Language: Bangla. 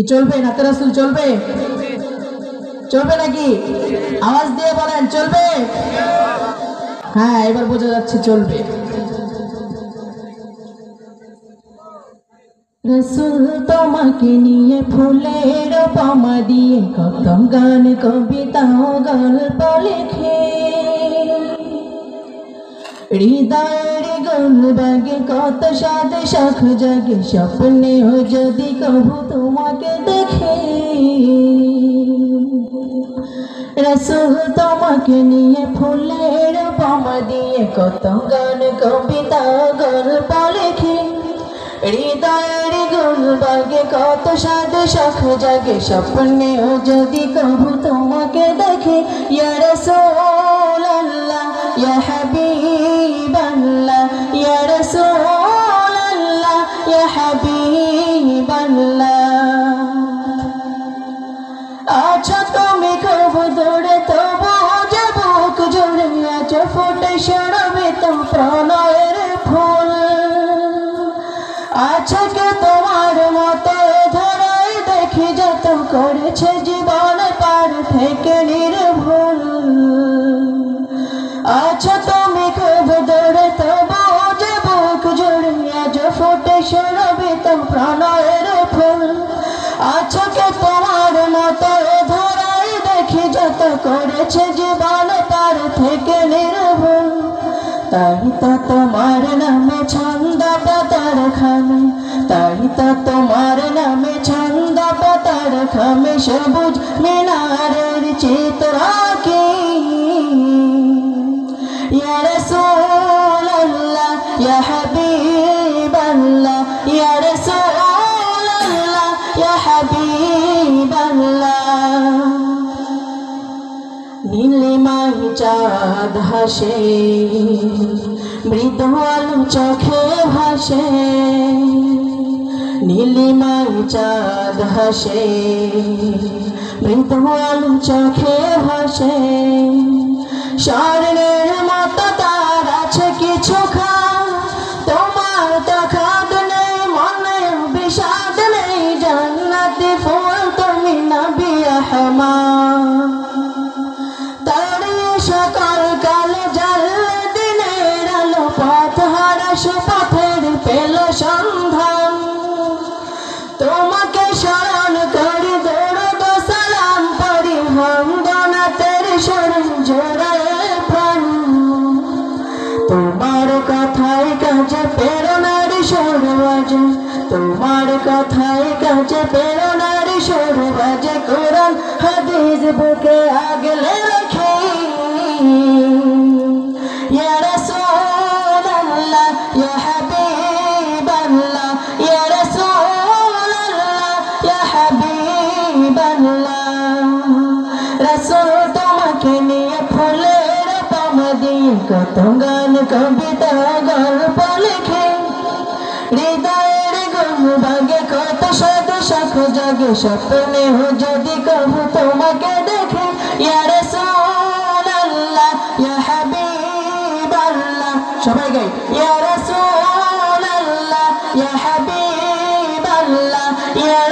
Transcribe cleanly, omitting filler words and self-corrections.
কি চলবে? নাতে রাসূল চলবে? চলবে নাকি? আওয়াজ দিয়ে বলেন চলবে? হ্যাঁ, এবার বোঝা যাচ্ছে চলবে। রসুল তোমাকে নিয়ে ফুলের উপমা দিয়ে কত গান কবিতা ও গল্প লিখে, হৃদয়ের গোলবাগে কত সাথে শখ জাগে, স্বপ্নেও যদি কভু তোমাকে দেখে। রসুল তোমাকে নিয়ে ফুলের উপমা দিয়ে কত গান কবিতা ও গল্প লিখে, হৃদয়ের গোলবাগে কত সাথে শখ জাগে, স্বপ্নেও যদি কভু তোমাকে দেখে। ইয়া রাসূলুল্লাহ ইয়া হাবিবাল্লাহ, ইয়া রাসূলুল্লাহ ইয়া হাবিবাল্লাহ। আচ্ছা তুমি খুব দূরে, তবু যে বুক জুড়ে আছো ফুটে শরবিত প্রণয়ের ফুল। আচ্ছা কে তোমার মতো ধরাই দেখি যত করেছে জীবন পার থেকে নির্ভুল। আচ্ছা তুমি খুব দূরে, তবু যে বুক জুড়ে আজ ফুটে শরবিত প্রণয়ের ফুল। আচ্ছা কে তোমার মতো ধরাই দেখি যত করেছে জীবন পার থেকে নির্ভুল। তাই তো তোমার নামে ছন্দ পাতার খামে, তাই তো তোমার নামে ছন্দ পাতার খামে, সবুজ মিনারের চিত্র আঁকি। ইয়া রাসূলুল্লাহ ইয়া হাবিবাল্লাহ, ইয়া রাসূলুল্লাহ ইয়া হাবিবাল্লাহ। নীলিমায় চাঁদ হাসে, মৃদু আলো চোখে ভাসে। নীলিমায় চাঁদ হাসে, মৃদু আলো চোখে ভাসে। স্বর্ণের মতো তার আছে কিছু খাম, তোমার তো খাদ নেই, মনে বিষাদ নেই। জান্নাতি ফুল তুমি নবী আহমদ, সকাল কালে জ্বালে দিনের আলো, পথ হারা সুপথের পেল সন্ধান। তোমাকে স্মরণ করি দরুদ সালাম পড়ি, বন্দনাতের স্মরণ জোড়ায় প্রাণ। তোমার কথায় কাজে প্রেরণার সুর বাজে, তোমার কথায় কাজে প্রেরণার সুর বাজে। কোরআন হাদিস বুকে আগলে রাখি। ইয়া রাসূলুল্লাহ ইয়া হাবিবাল্লাহ, ইয়া রাসূলুল্লাহ ইয়া হাবিবাল্লাহ। রাসূল তোমাকে নিয়ে ফুলের উপমা দিয়ে কত গান কবিতা গল্প লিখে, হৃদয়ের গোলবাগে কত সাথে শখ জাগে, স্বপ্নেও যদি কভু তোমাকে দেখে। ইয়া রাসূলুল্লাহ ইয়া হাবিবাল্লাহ, সবাই গাই। ইয়া রাসূলুল্লাহ ইয়া হাবিবাল্লাহ, ইয়া